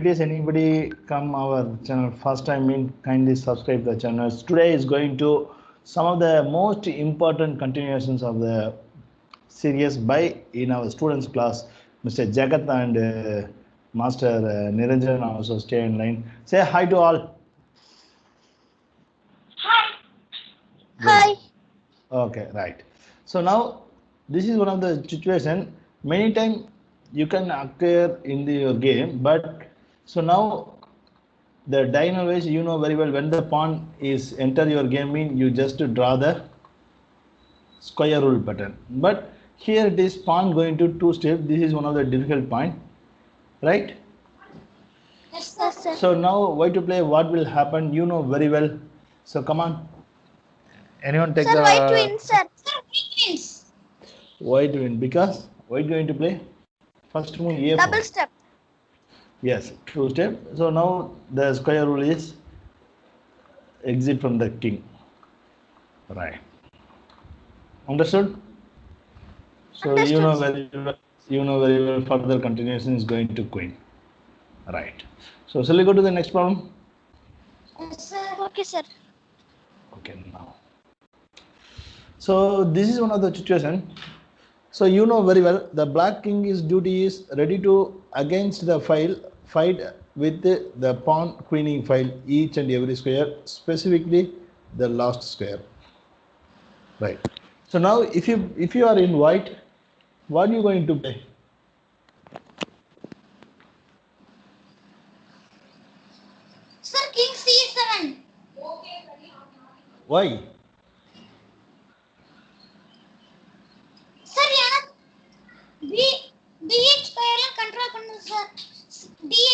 is anybody come our channel first time, mean kindly subscribe the channel. Today is going to some of the most important continuations of the series by in our students class. Mr. Jagat and Master Niranjan also stay in line. Say hi to all. Hi. Okay, right. So now this is one of the situation. Many times you can occur in your game, but so now the diagonal ways you know very well when the pawn is enter your game mean you just draw the square rule pattern. But here it is pawn going to two steps. This is one of the difficult point, right? Yes, sir. So now why to play? What will happen? You know very well. So come on. Anyone take Sir, the white wins, sir. Sir, white wins. white win because white going to play first move a4. Double step. Yes, two step. So now the square rule is exit from the king. Right. Understood? So Understood. you know very well further continuation is going to queen. Right. So shall we go to the next problem? Yes, sir. Okay, sir. Okay, now. So this is one of the situation. So you know very well the black king is duty is ready to against the file fight with the pawn queening file each and every square, specifically the last square. Right. So now if you are in white, what are you going to play? Sir, king c7. Why? Sir, yana b8 square control பண்ணு sir.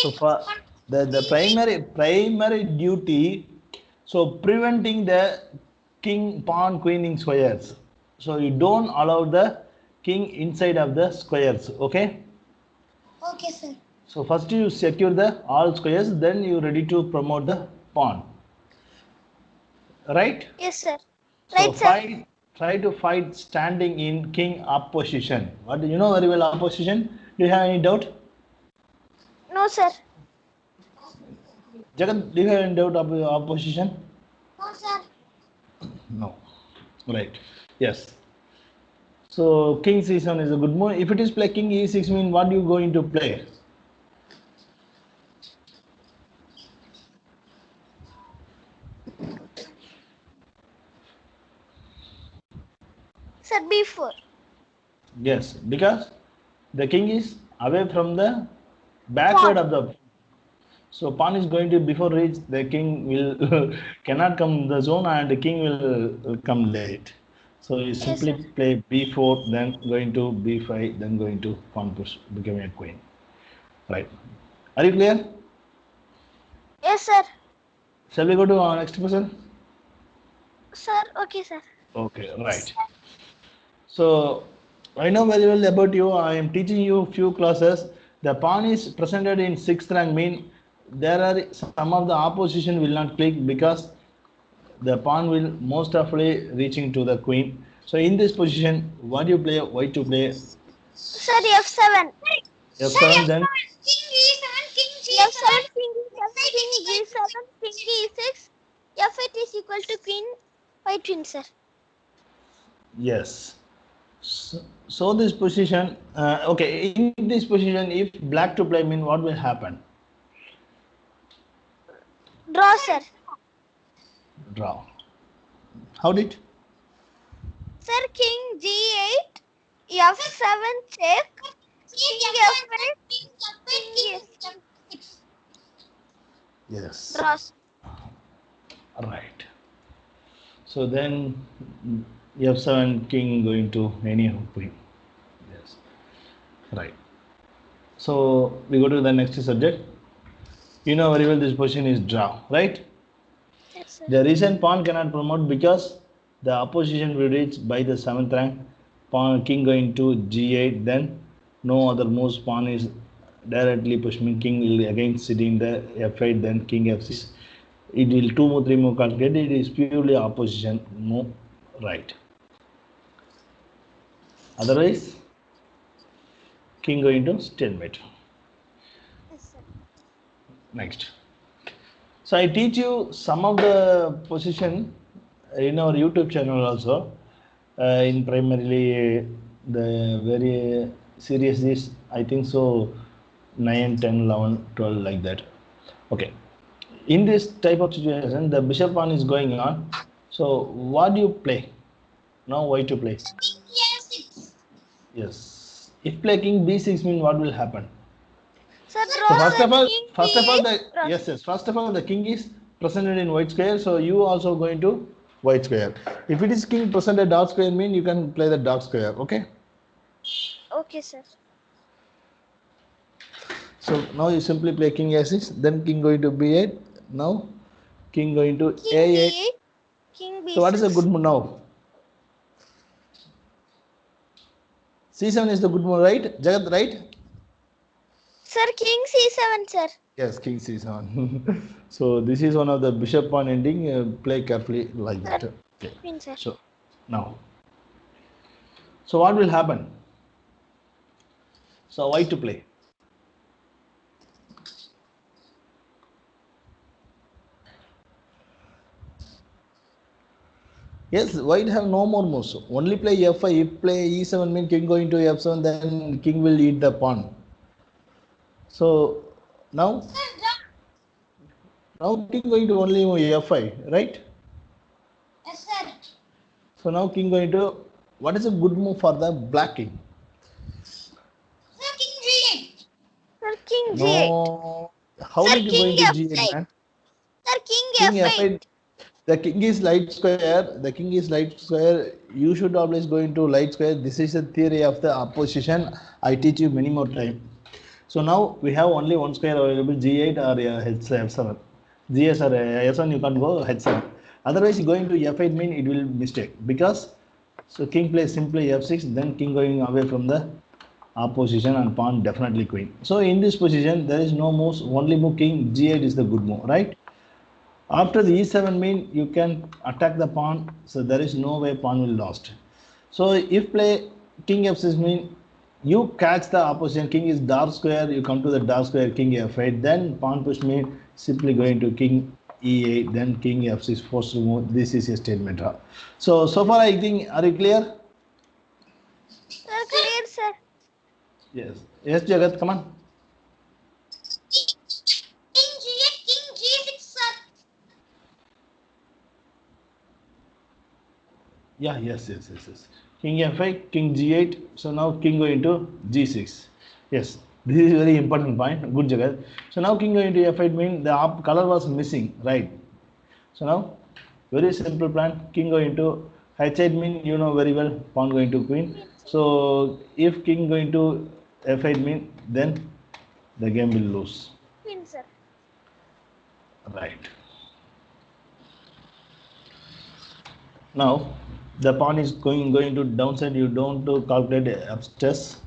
So d8 for the primary duty, so preventing the king pawn queening squares. So you don't allow the king inside of the squares. Okay. Okay, sir. So first you secure the all squares, then you ready to promote the pawn. Right? Yes, sir. So Right, sir. try to fight standing in king opposition. What you know very well opposition? Do you have any doubt? No, sir. Jagat, do you have any doubt of opposition? No, sir. No. Right. Yes. So king c7 is a good move. If it is play king e6 mean what you going to play? Sir, b4. Yes, because the king is away from the backward Pawn. of the. So pawn is going to before reach the king will cannot come the zone and the king will come late. So you Yes, simply sir. play b4, then going to b5, then going to pawn push, becoming a queen. Right. Are you clear? Yes, sir. Shall we go to our next person? Sir, okay, sir. Okay, right. So I know very well about you. I am teaching you few classes. The pawn is presented in sixth rank mean there are some of the opposition will not click because the pawn will most often reaching to the queen. So in this position, what you play, white to play Sir, f7. Sir, f7, f7. then King e7, king g7. F7, king e7, king g7, king e6. f8 is equal to queen. White wins, sir. yes. So this position, okay, in this position, if black to play mean what will happen? Draw, sir. Draw. How did? Sir, king g8, f7 check, king f8, king e6. Yes. Draws. Right. So then f7 king going to any queen. Yes. Right. So we go to the next subject. You know very well this position is draw, right? Yes, sir. The reason pawn cannot promote because the opposition will reach by the seventh rank. Pawn king going to g8, then no other moves. Pawn is directly pushing. King will again sit in the f8, then king f6. It will 2 move 3 move calculate. It is purely opposition move, right? Otherwise, king going to stalemate. Yes, sir. Next. So I teach you some of the position in our YouTube channel also. In primarily the very serious is I think so 9, 10, 11, 12 like that. Okay. In this type of situation, the bishop pawn is going on. So what do you play? Now why to play? Yes. Yes. If play king b6 means what will happen? Sir, So draw first sir. of all, King the draw. yes. First of all, the king is presented in white square, so you also going to white square. If it is king presented dark square, mean you can play the dark square. Okay. Okay, sir. So now you simply play king a6, then king going to b8. Now king going to King a8. b8. King b6. So what is the good move now? c7 is the good move, right? Jagat, right? Sir, king c7, sir. Yes, king c7. So this is one of the bishop pawn ending. Play carefully like that. Okay. Queen, sir. So now, so what will happen? So white to play. Yes, white have no more moves. Only play f5. If play e7 means king going to f7, then king will eat the pawn. So now, king going to only f5, right? Yes, sir. So now king going to, what is a good move for the black king? Sir, king g8. Sir, king g8. No, how Sir, did you king going to f8. g8, man? Sir, king King f8. f8. The king is light square. The king is light square. You should always go into light square. This is the theory of the opposition. I teach you many more time. So now we have only one square available, G8 or H7. GS or S1 you can go H7. Otherwise going to F8 mean it will mistake because so king plays simply F6, then king going away from the opposition and pawn definitely queen. So in this position there is no moves, only move king G8 is the good move, right? After the e7 mean you can attack the pawn, so there is no way pawn will lost. So if play king f6 mean you catch the opposition, king is dark square, you come to the dark square, king f8, then pawn push mean simply going to king e8, then king f6 forced to move. This is a statement. So far I think, are you clear? Sir, clear, sir. Yes. Yes, Jagat, come on. King g8, king g6, sir. Yeah, yes. King f8, king g8. So now king going to g6. Yes, this is very important point. Good Jagat. So now king going to f8 means the color was missing, right? So now very simple plan. King going to h8 mean you know very well. Pawn going to queen. Queen, sir. So if king going to f8 mean then the game will lose. Queen, sir. Right. Now the pawn is going to downside. You don't to calculate upstairs.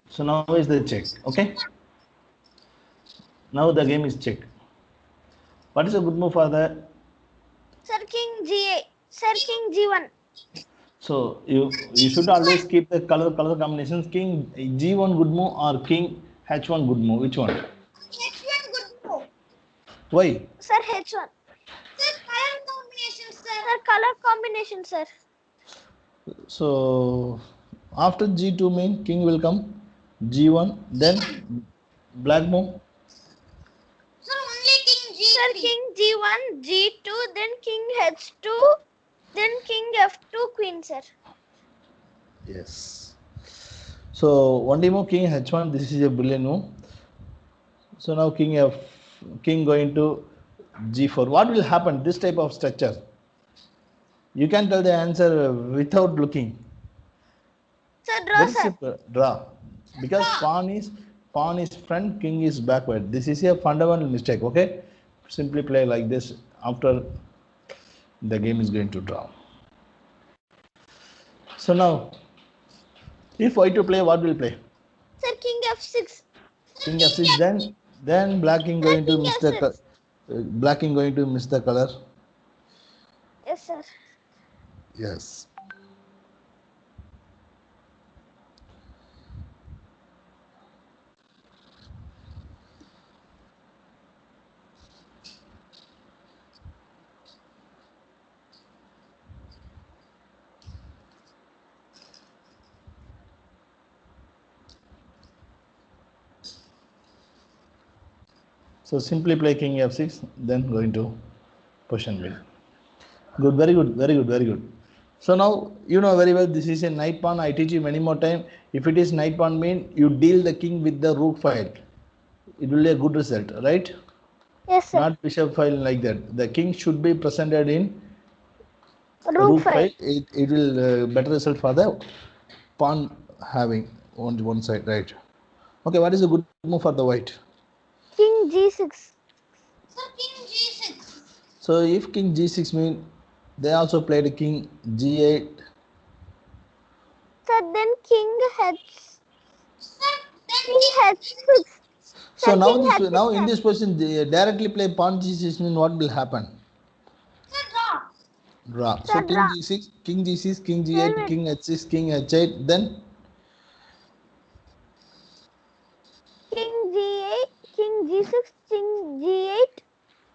So now is the check. Okay. Now the game is check. What is a good move for the? Sir, king g8. Sir, king g1. So you should always keep the color combinations. King G1 good move or King H1 good move. Which one? H1 good move. Why? Sir, H1. Sir, color combination, sir. Sir, color combination, sir. So after G2 mean King will come. G1 then black move. Sir, only king g3. Sir, king g1, g2, then king h2, then king f2, queen, sir. Yes. So one more King H1. This is a brilliant move. So now King going to G4. What will happen? This type of structure. You can tell the answer without looking. Sir, draw, Very sir. simple. Draw. Because pawn is front, king is backward. This is a fundamental mistake. Okay. Simply play like this. After the game is going to draw. So now, if white to play, what will play? Sir, king f6. King f6. Then black king Sir, going to king miss the f6. black king going to miss the color. Yes, sir. Yes. So simply play king f6, then going to position win. Good, very good, very good, very good. So now you know very well this is a knight pawn. I teach you many more time. If it is knight pawn mean you deal the king with the rook file. It will be a good result, right? Yes, sir. Not bishop file like that. The king should be presented in Rook rook 5. file. It will better result for the pawn having on one side, right? Okay, what is a good move for the white? King G6. Sir, king G6. So if king G6 mean they also played king G8. Sir, then king H. Sir, then King H6. So Sir, now king this H6. now in this position they directly play pawn G6 mean what will happen? Sir, draw. Draw. So Sir, king draw. G6, king G6, king Wait, G8, wait. king H6, king H8. Then King G8, King G6, King G8,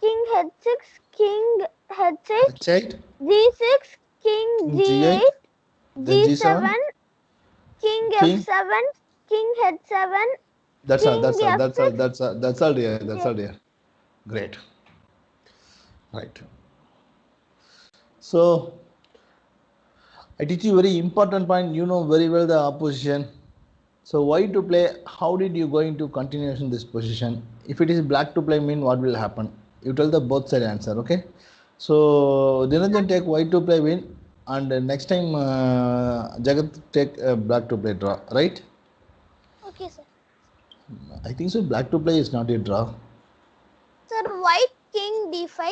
King H6, King H8, H8, G6, King king G8, G8, then G7, G7, King king. F7, King H7, That's all. King That's all. That's all. F6. That's all, dear. That's all, dear. Great. Right. So I teach you very important point. You know very well the opposition. So why to play? How did you going to continuation this position? If it is black to play, mean what will happen? You tell the both side answer. Okay. So Dinanjan take white to play win, and next time Jagat take black to play draw. Right? Okay, sir. I think so. Black to play is not a draw. Sir, white King D5.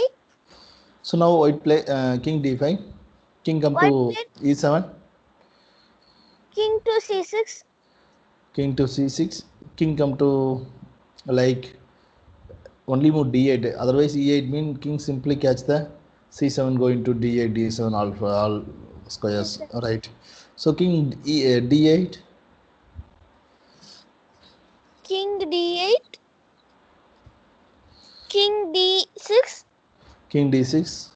So now white play king d5, king come White to played e7, King to C6. king to c6, king come to like only move d8. Otherwise e8 mean king simply catch the c7 going to d8, d7 all Yes, squares. sir. Right. So king d8, King D8, King D6, king d6.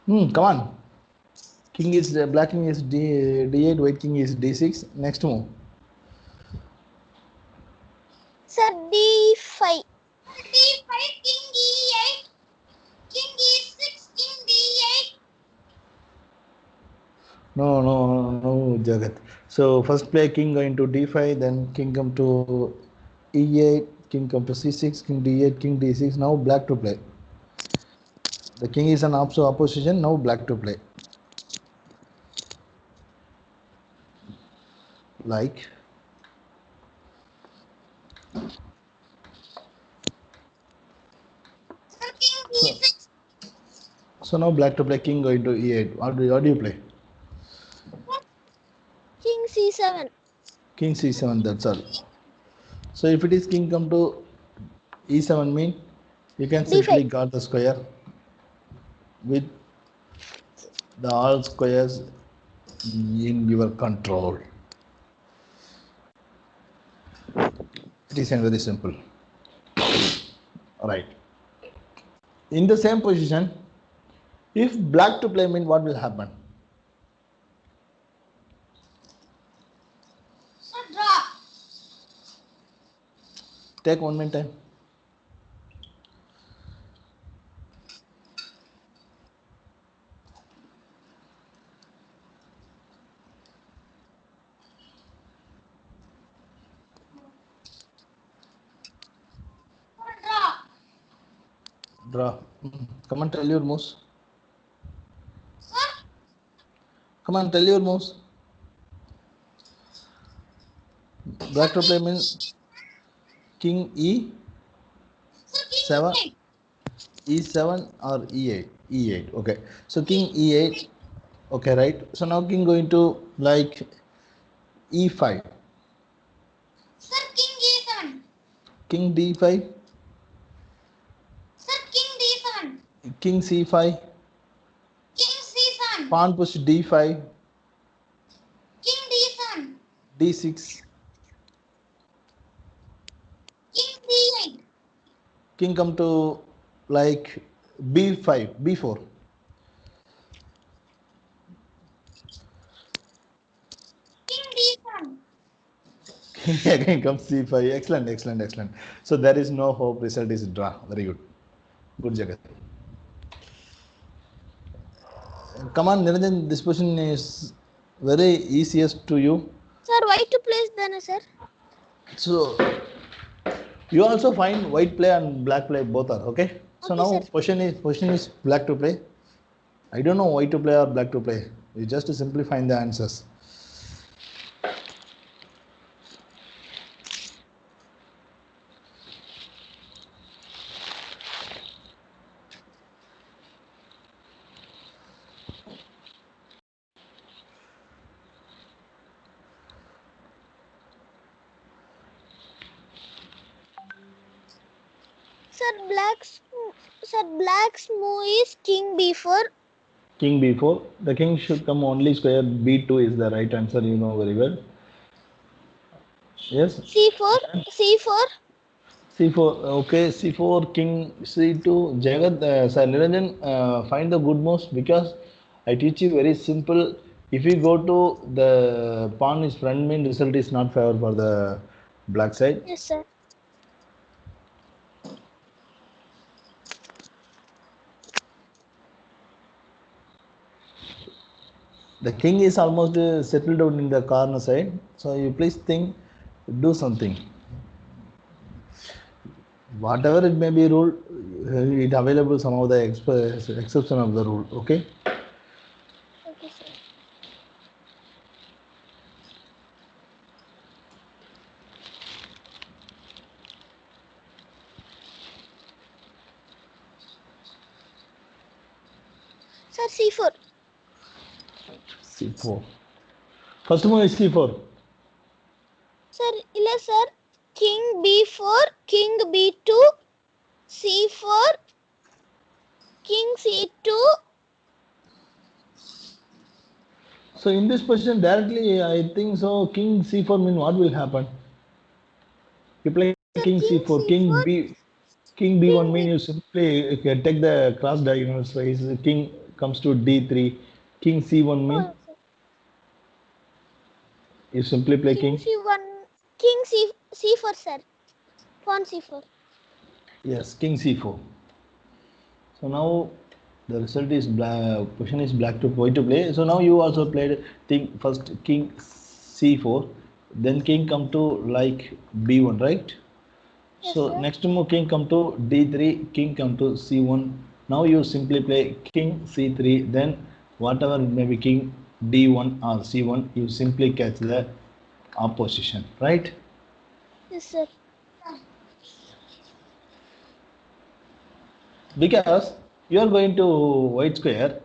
Come on. King is black king is d8, white king is d6. Next move. sir, D5. D5, king E8, king E6, king D8. No, Jagat. So first play king going to d5, then king come to e8, king come to c6, king d8, king d6. Now black to play. The king is an opposition. Now black to play. Like Sir, king so. E6. So now black to play king going to e8. What do you play? King C7. King c7. That's all. So if it is king come to e7 mean you can simply D5. guard the square with the all squares in your control. It is very simple. Right. In the same position, if black to play mean what will happen? Sir, draw. Take 1 minute time. Sir, draw. Draw. Come on, tell your moves. Sir, Come on, tell your moves. Black to play means king e7, sir, king E8. e7 or e8. E8. Okay. So king e8. Okay, right. So now king going to like e5, Sir, king e7. king d5, Sir, king d7. king c5, King c7. pawn push d5, King d7. d6, King d8. king come to like b5, b4. King d7. Again comes c5. Excellent, excellent, excellent. So there is no hope. Result is draw. Very good. Good, Jagat. Come on, Niranjan. This question is very easiest to you. Sir, why to place then, sir? So you also find white play and black play both are okay. So Okay, now sir. question is black to play. I don't know white to play or black to play. You just simplify the answers. Sir, black's move is king b4. King b4. The king should come only square. b2 is the right answer. You know very well. Yes. c4, c4. C4, okay, C4, King, C2, Jagat, sir, Niranjan, find the good moves because I teach you very simple. If you go to the pawn is front mean result is not favor for the black side. Yes, sir. The king is almost settled down in the corner side. So you please think, do something. Whatever it may be rule, it available some of the exception of the rule. Okay. Okay, sir. Sir, c4. C4. First move is C4. Sir, illa sir. King b4, king b2, c4, king c2. So in this position directly, I think so. King c4 mean what will happen? You play Sir, king king c4, c4, king b1 king mean b. you simply take the cross diagonal. So his king comes to d3. King c1 mean Oh, sir. you simply play King king. c1, king c4, sir. Pawn c4. Yes, king c4. So now the result is black. Position is black to white to play. So now you also played first king c4, then king come to like b1, right? Yes, So sir. next move king come to d3, king come to c1. Now you simply play king c3, then whatever it may be king d1 or c1, you simply catch the opposition, right? Yes, sir. Because you are going to white square.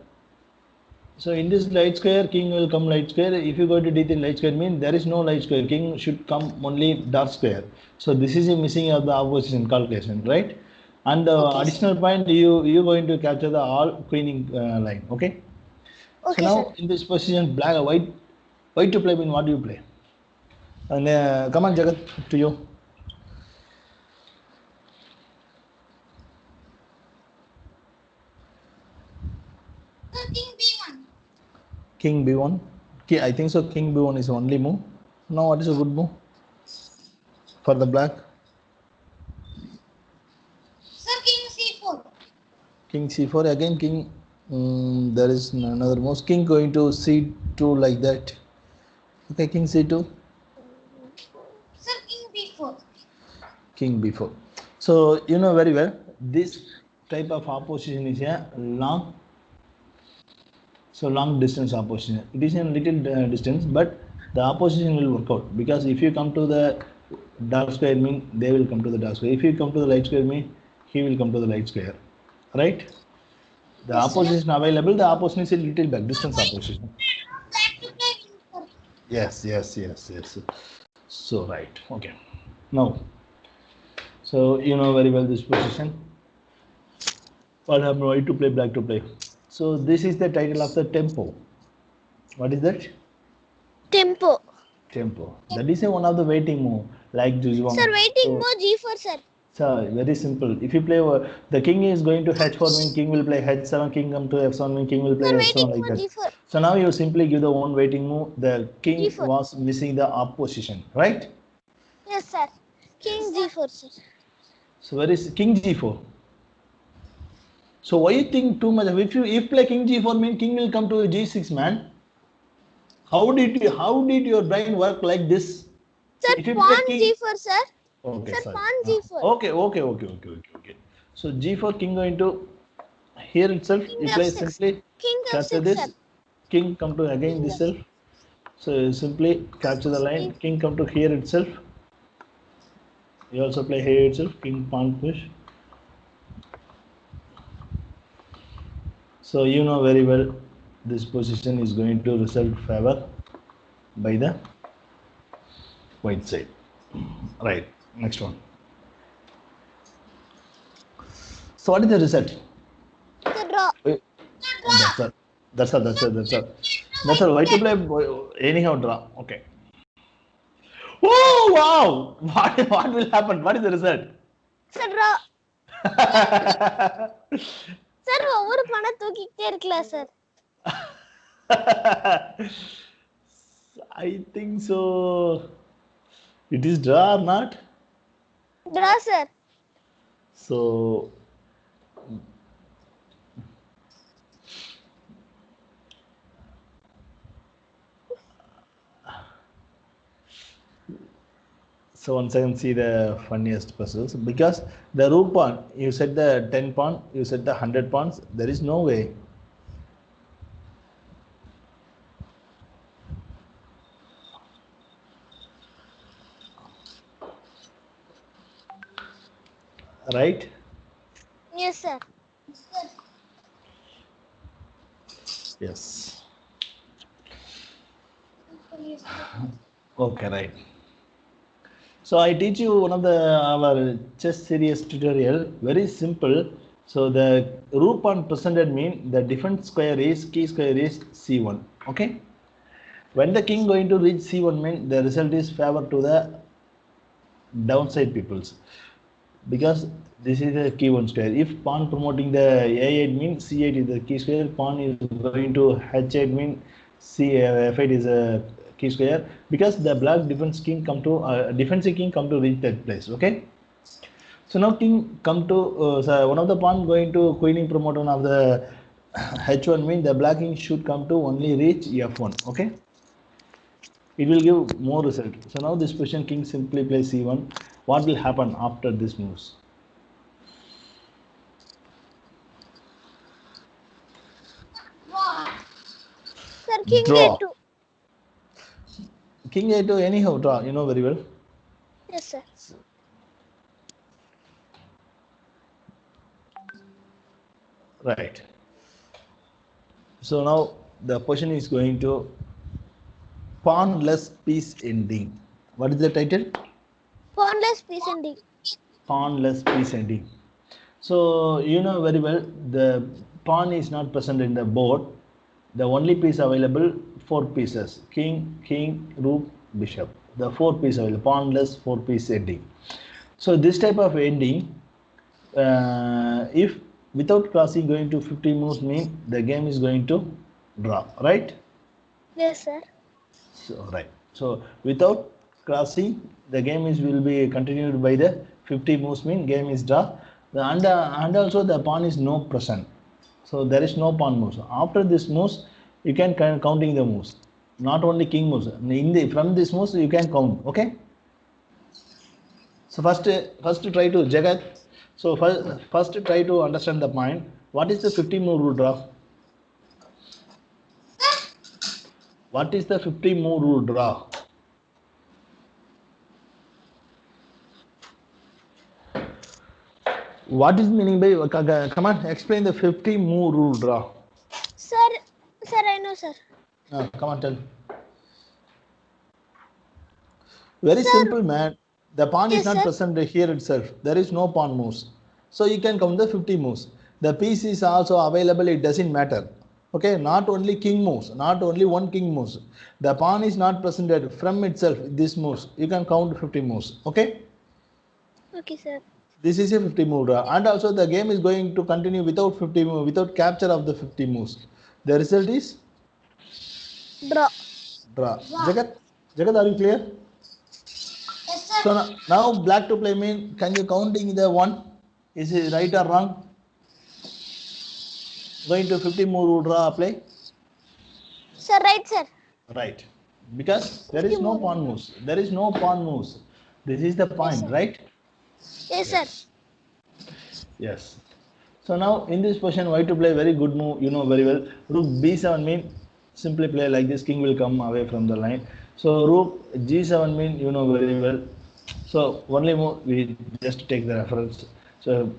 So in this light square, king will come light square. If you go to d3 light square, mean there is no light square. King should come only dark square. So this is a missing of the opposition calculation, right? And the Okay, additional point, you going to capture the all queening line, okay? So Okay, now sir. in this position, black white to play mean what do you play? And come on, Jagat, to you. Sir, king b1. King b1. I think so. King b1 is only move. Now what is a good move for the black? Sir, king c4. King c4 again. King. There is another move. King going to c2 like that. Okay, king c2. Sir, king b4. King b4. So you know very well this type of opposition is a long distance opposition. It is a little distance, but the opposition will work out because if you come to the dark square mean they will come to the dark square. If you come to the light square mean he will come to the light square, right? The Yes, sir. opposition available, the opposition is a little back, distance opposition. Black to play win, sir. Yes. So right, okay. Now, so you know very well this position. What happened? White to play, black to play. So this is the title of the tempo. What is that? Tempo. Tempo. That is a one of the waiting move, like Jujwang. Sir, waiting So, move G4, sir. sir, very simple. If you play, the king is going to H4 mean king will play H7, king come to F7 mean king will play Sir, F7 waiting like for that. G4. So now you simply give the one waiting move. The king G4. was missing the opposition, right? Yes, sir. King G4, sir. So where is king G4? So why you think too much? If play king G4 mean king will come to G6 man. How did your brain work like this? Sir, If you pawn play king, G4, sir. okay, Sir, sorry. pawn G4. Okay. So G4 king going to here itself. King You play F6. simply King capture F6, this. sir. King come to again this self. So you simply capture the line. King come to here itself. You also play here itself. King pawn push. So you know very well this position is going to result favor by the white side. Right. Next one. So what is the result? Sir, draw. That's all. Why to play anyhow draw? Okay. Oh wow! What will happen? What is the result? Sir, draw. Sir ஒவ்வொரு பணம் தூக்கிட்டே இருக்கலாம் sir. I think so. It is draw or not? Draw, sir. So so once I can see the funniest puzzles because the rook pawn, you said the 10 pawn, you said the 100 pawns. There is no way. Right? Yes, sir. Yes. Okay, right. So I teach you one of the our chess series tutorial. Very simple. So the rook pawn presented mean the defense square is key square is c1. Okay. When the king going to reach c1 mean the result is favor to the downside peoples because this is the key one square. If pawn promoting the a8 mean c8 is the key square. Pawn is going to h8 mean f8 is a key square because the black defense king come to defensive king come to reach that place. Okay. So now king come to so one of the pawn going to queening promoter of the h1 mean the black king should come to only reach f1. Okay. It will give more result. So now this position king simply plays c1. What will happen after this moves? Sir, king Draw. A2. King a2 anyhow draw. You know very well. Yes, sir. Right. So now the position is going to pawnless piece ending. What is the title? Pawnless piece ending. Pawnless piece ending. So you know very well the pawn is not present in the board. The only piece available 4 pieces: king, rook, bishop. The 4 piece available. Pawnless 4 piece ending. So this type of ending, if without crossing going to 50 moves mean the game is going to draw, right? Yes, sir. So right. So without crossing the game is will be continued by the 50 moves mean game is draw. And also the pawn is no present. So there is no pawn moves. After this moves you can counting the moves. Not only king moves. From this moves you can count. Okay. So first try to Jagat. So first try to understand the point. What is the 50 move rule draw? What is the 50 move rule draw? What is meaning by come on, explain the 50 move rule, draw. Sir, I know, sir. Come on, tell. Very Sir. simple, man. The pawn is Yes, not sir. present here itself. There is no pawn moves. So you can count the 50 moves. The piece is also available. It doesn't matter. Okay, not only king moves, not only one king moves. The pawn is not presented from itself. This moves. You can count 50 moves. Okay. Okay, sir. This is a 50 move draw. And also the game is going to continue without 50 move, without capture of the 50 moves. The result is Draw. draw. Jagat, are you clear? Yes, sir. So now black to play mean, can you counting the one? Is it right or wrong? Going to 50 more draw play? Sir, right, sir. Right. Because there is no pawn moves. There is no pawn moves. This is the point, sir. right? Yes, sir. Yes. So now in this position, white to play very good move, you know very well. Rook b7 mean simply play like this, king will come away from the line. So rook g7 mean you know very well. So only move we just take the reference. So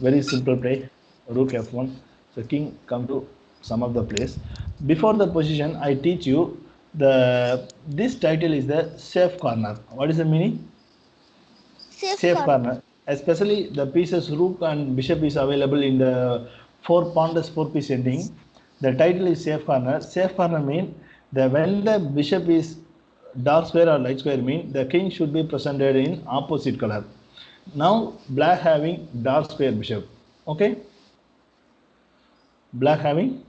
very simple play, rook f1. So king come to some of the place. Before the position, I teach you this title is the safe corner. What is the meaning? Safe corner. Especially the pieces rook and bishop is available in the 4 piece ending. The title is safe corner. Safe corner mean that when the bishop is dark square or light square mean the king should be presented in opposite color. Now black having dark square bishop. Okay. Black having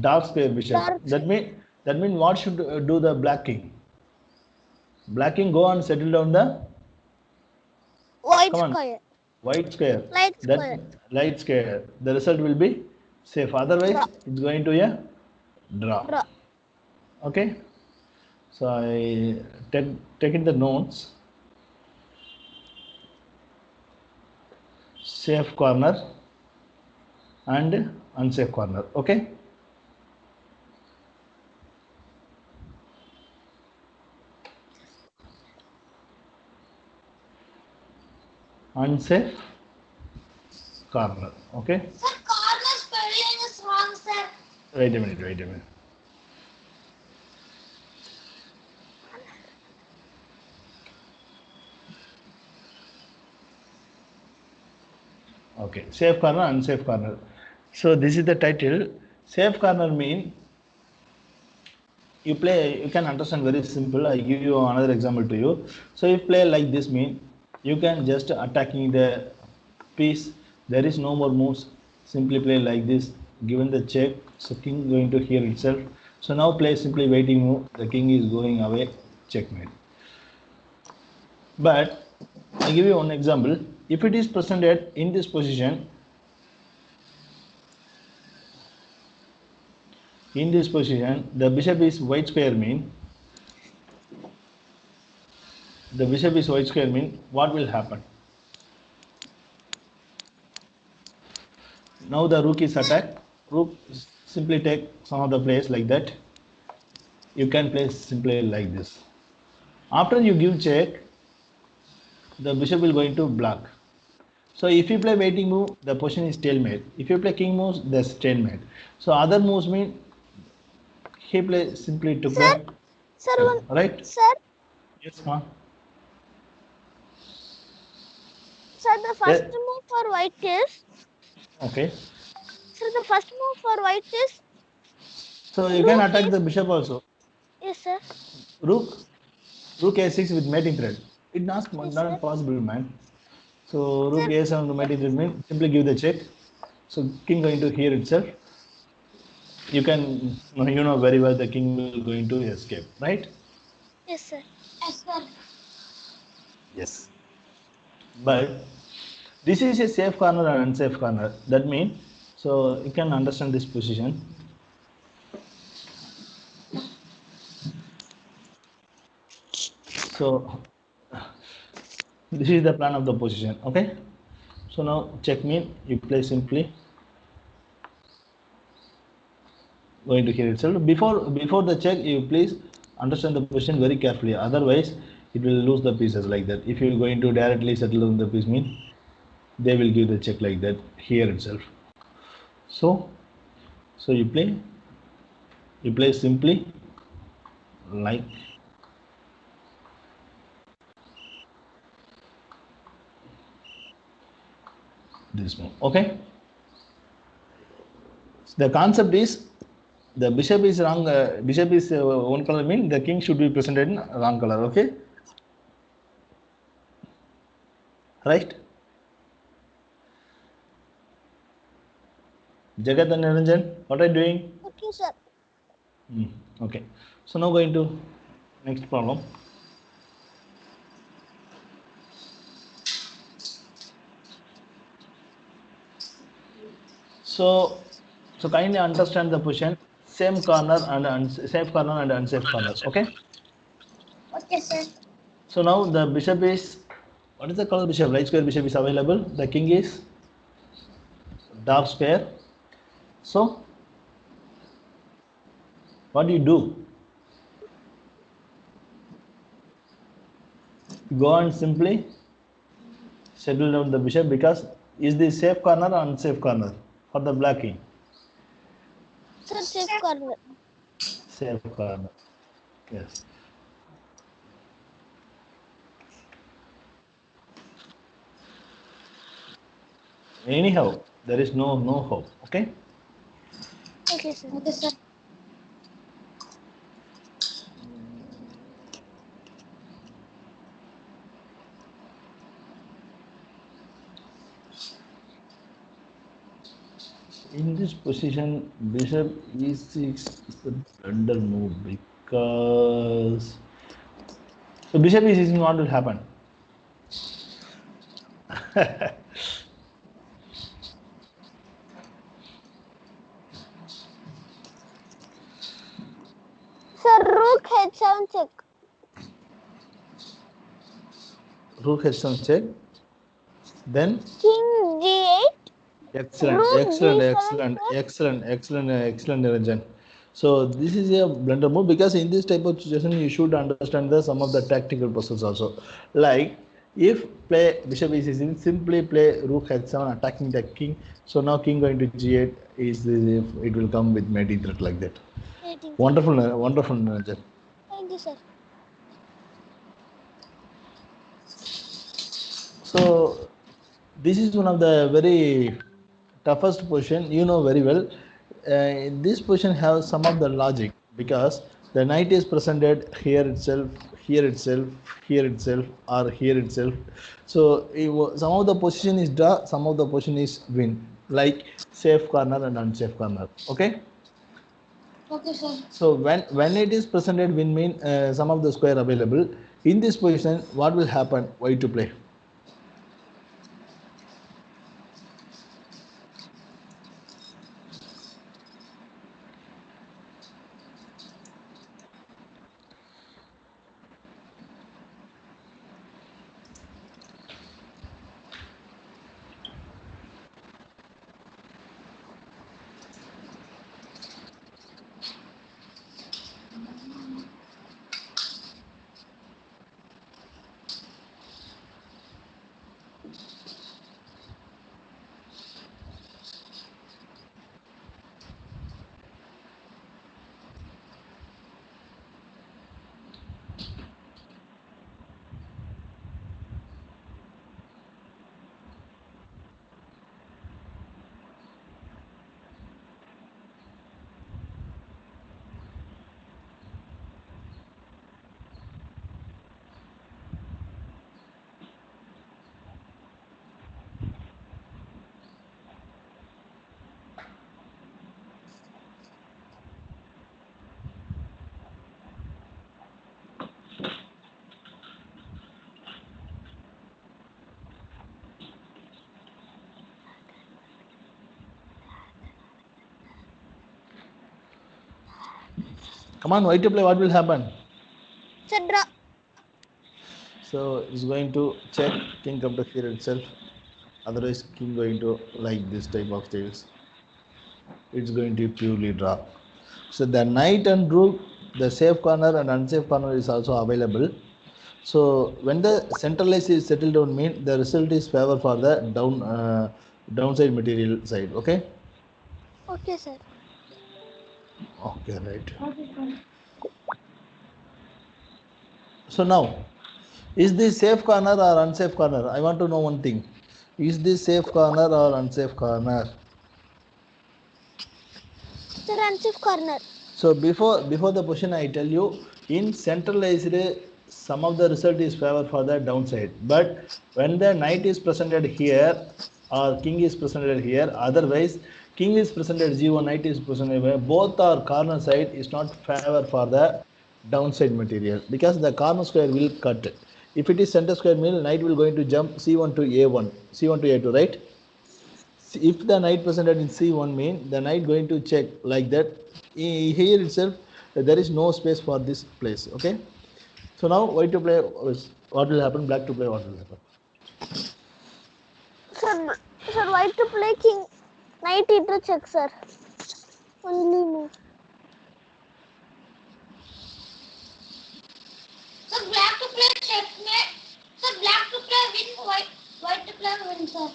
dark square bishop. That mean what should do the black king? Black king go and settle down the White square. White square. Light square. Light square. The result will be safe. Otherwise, Draw. it's going to a draw. Okay. So I take in the notes. Safe corner and unsafe corner. Okay. Unsafe corner. Okay. Sir, corner spelling is wrong, sir. Wait a minute. Okay, safe corner, unsafe corner. So this is the title. Safe corner mean you can understand very simple. I give you another example to you. So if play like this mean you can just attacking the piece. There is no more moves. Simply play like this. Given the check, so king going to here itself. So now play simply waiting move. The king is going away. Checkmate. But I give you one example. If it is presented in this position, the bishop is white square mean what will happen? Now the rook is attacked. Rook simply take some of the place like that. You can play simply like this. After you give check, the bishop will go into block. So if you play waiting move, the position is stalemate. If you play king moves, the stalemate. So other moves mean he play simply took Sir, right? Sir. Yes, ma'am. Sir, the first move for white is. Okay. Sir, the first move for white is. So you can attack the bishop also. Yes, sir. Rook a6 with mating thread. It's not possible, man. So rook a7 to mating thread means simply give the check. So king going to here itself. You know very well the king will going to escape, right? Yes, sir. Yes, sir. Yes. But this is a safe corner and unsafe corner. That means, so you can understand this position. So this is the plan of the position. Okay. So now check mean you play simply going to here itself. Before the check, you please understand the position very carefully. Otherwise, it will lose the pieces like that. If you are going to directly settle on the piece mean they will give the check like that here itself. So you play simply like this move. Okay. The concept is the bishop is wrong. Bishop is one color, mean the king should be presented in wrong color. Okay. Right. Jagat and Niranjan, what are you doing? Okay, sir. Okay. So now going to next problem. So kindly understand the position. Same corner and safe corner and unsafe corner. Okay. Okay, sir. So now the bishop is, what is the color bishop? Light square bishop is available. The king is dark square. So what do? You go and simply settle down the bishop, because is the safe corner or unsafe corner for the black king? Sir, safe corner. Safe corner. Yes. Anyhow, there is no hope. Okay. Okay, sir. Okay, sir. In this position, bishop e6 is the blunder move, because so bishop e6, what will happen? Sir, rook h7 check. Rook h7 check. Then King g8. excellent, Rook excellent, d7 excellent, check. excellent, excellent, excellent, Niranjan. So this is a blunder move, because in this type of situation you should understand the some of the tactical process also. Like if play bishop e6, simply play rook h7 attacking the king. So now king going to g8 is if it will come with mating threat like that. Wonderful, wonderful, Niranjan. Thank you, sir. So this is one of the very toughest position, you know very well. This position has some of the logic, because the knight is presented here itself, here itself, here itself, or here itself. So some of the position is draw, some of the position is win, like safe corner and unsafe corner. Okay. Okay, sir. So when it is presented win mean some of the square available. In this position, what will happen? Why to play? Come on, why to play? What will happen? Sir, draw. So it's going to check, king come to here itself. Otherwise, king going to like this type of styles. It's going to purely draw. So the knight and rook, the safe corner and unsafe corner is also available. So when the centralized is settled down mean the result is favor for the downside material side. Okay. Okay, sir. Okay, right. Okay, sir. So now, is this safe corner or unsafe corner? I want to know one thing. Is this safe corner or unsafe corner? Sir, unsafe corner. So before the question, I tell you in centralized some of the result is favor for the downside. But when the knight is presented here or king is presented here, otherwise king is presented g1, knight is presented here, both are corner side is not favor for the downside material because the corner square will cut. If it is center square mean knight will going to jump c1 to a1, c1 to a2, right? If the knight presented in c1 mean the knight going to check like that. Here itself there is no space for this place. Okay, so now white to play what will happen, black to play what will happen. Sir, white to play king. Knight e2 check, sir. Only move. Sir, black to play checkmate. Sir, black to play win. White to play win, sir.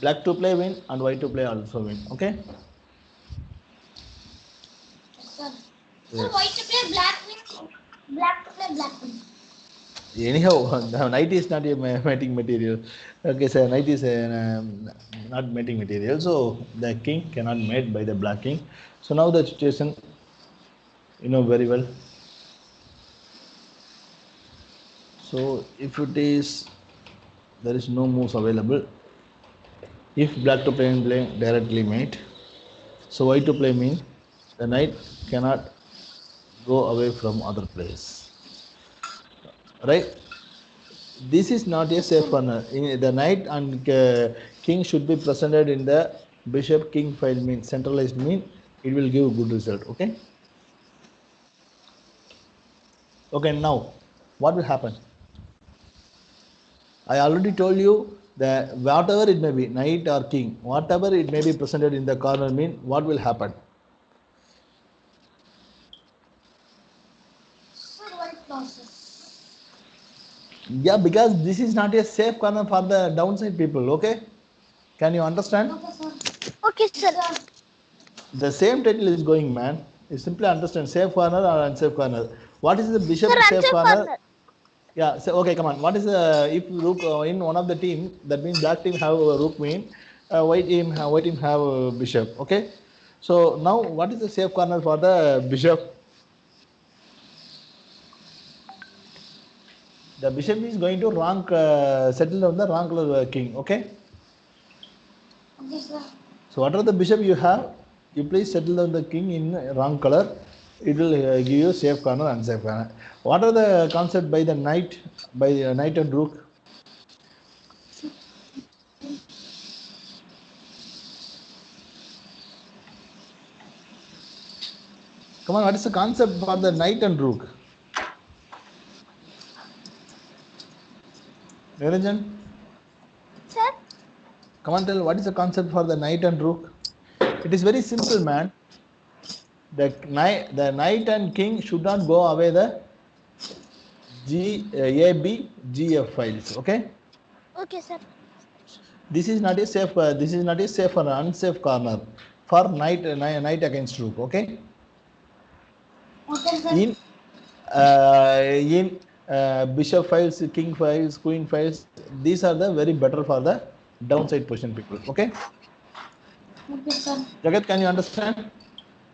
Black to play win and white to play also win. Okay. Sir. Sir, Yes. white to play black win. Black to play black win. Anyhow, the knight is not a mating material. Okay, so knight is not mating material, so the king cannot mate by the black king. So now the situation you know very well. So if it is there is no moves available. If black to play and play directly mate, so white to play mean the knight cannot go away from other place, right? This is not a safe corner. The knight and king should be presented in the bishop king file mean centralized mean it will give good result. Okay. Okay. Now, what will happen? I already told you that whatever it may be, knight or king, whatever it may be presented in the corner mean what will happen? Sir, white losses. Yeah, because this is not a safe corner for the downside people. Okay, can you understand? Okay, sir. Okay, sir. Sir. The same title is going, man. You simply understand safe corner or unsafe corner. What is the bishop Sir, safe unsafe corner? corner. Yeah, so okay, come on. What is the if rook in one of the team? That means black team have rook mean, white team have bishop. Okay, so now what is the safe corner for the bishop? The bishop is going to wrong settle down the wrong color king. Okay. Okay, sir. So whatever the bishop you have, you please settle down the king in wrong color. It will give you safe corner and unsafe corner. What are the concept by the knight, by knight and rook? Come on, what is the concept for the knight and rook? Niranjan, Sir, come on, tell what is the concept for the knight and rook? It is very simple, man. The knight and king should not go away the A, B, G, F files. Okay. okay, sir. This is not a safe. This is not a safe or unsafe corner for knight against rook. Okay. Okay, sir. In bishop files, king files, queen files, these are the very better for the downside position people. Okay. Okay, sir. Jagat, can you understand?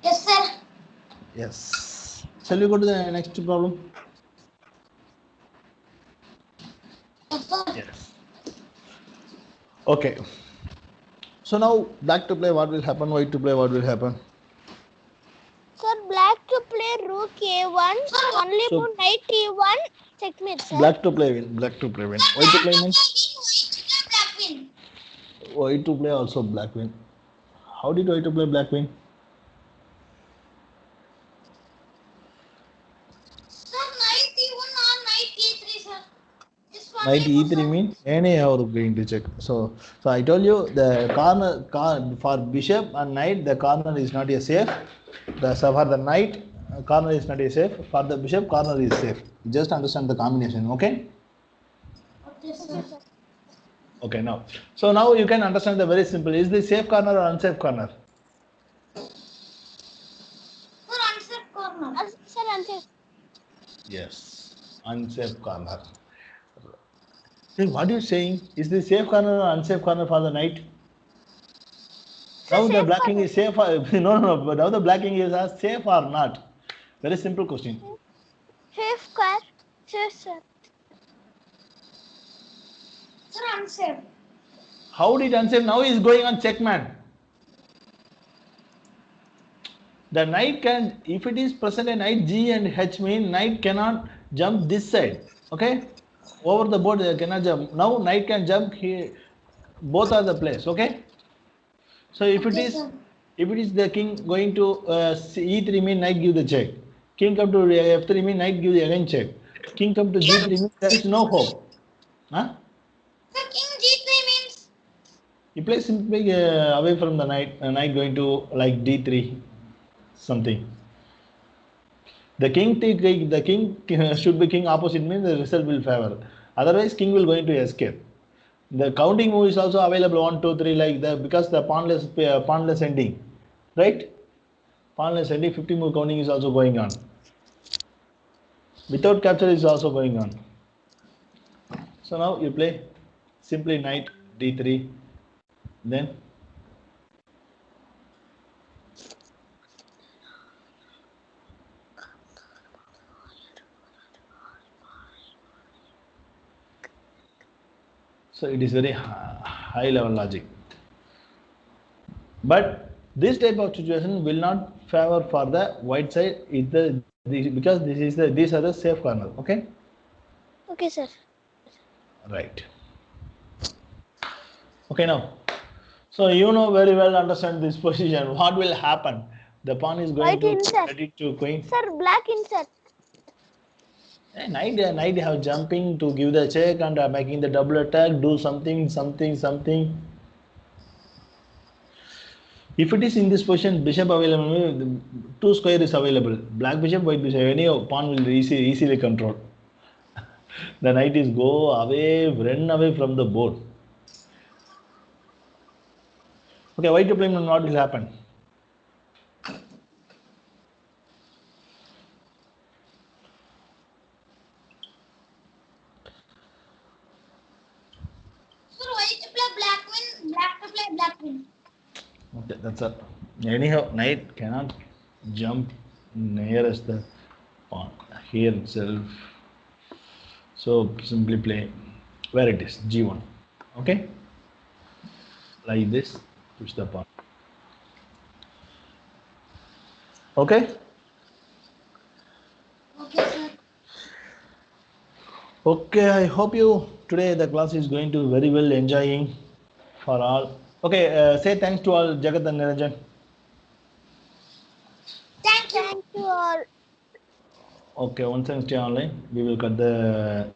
Yes, sir. Yes. Shall we go to the next problem? Yes, sir. Yes. Okay. So now black to play, what will happen? White to play, what will happen? Sir, black to play rook a1. Only So- move knight e1. Checkmate, sir. Black to play win. Black to play win. White to play means Black win. white to play also black win. How did white to play black win? Sir, knight e1 or knight e3, sir. This one. Knight e3 means any are going to check. So I told you the corner for bishop and knight the corner is not a safe. So for the knight corner is not a safe. For the bishop corner is safe. Just understand the combination. Okay. Okay, Okay, sir. sir. Okay now. So now you can understand the very simple. Is this safe corner or unsafe corner? Sir, unsafe corner. Sir, answer. Yes. Unsafe corner. Then what are you saying? Is this safe corner or unsafe corner for the knight? Sir, Now the safe blacking corner. is safe or no, but now the blacking is as safe or not? Very simple question. Safe square. Safe, sir. Sir, unsafe. How did unsafe? Now he is going on checkmate. The knight can, if it is present a knight G and H mean knight cannot jump this side. Okay, over the board they cannot jump. Now knight can jump here. Both are the place. Okay. So if it Okay, is sir. the king going to E3 mean knight give the check. King come to F3 mean knight give the again check. King come to G3 mean there is no hope. Huh? Sir, king G3 means. You play simply away from the knight. Knight going to like D3 something. The king should be king opposite means the result will favor. Otherwise king will going to escape. The counting move is also available 1, 2, 3 like that because the pawnless ending, right? Pawnless ending 50 move counting is also going on. Without capture is also going on. So now you play simply knight d3, then so it is very high level logic. But this type of situation will not favor for the white side because these are the safe corner. Okay. Okay, sir. Right. Okay now. So you know very well understand this position. What will happen? The pawn is going White to insert. ready to queen. Sir, black insert. Knight have jumping to give the check and making the double attack. Do something. If it is in this position, bishop available, two square is available. Black bishop, white bishop. Any pawn will easily control. The knight is run away from the board. Okay, white to play what will happen? Sir, white to play black win, black to play black win. Okay, that's it. Anyhow, knight cannot jump nearest the pawn here itself. So simply play where it is g1. Okay, like this, push the pawn. Okay. Okay, sir. Okay, I hope you today the class is going to very well enjoying for all. Okay, say thanks to all Jagat and Niranjan. Thank you. Thank you all. Okay, once and stay online. We will cut the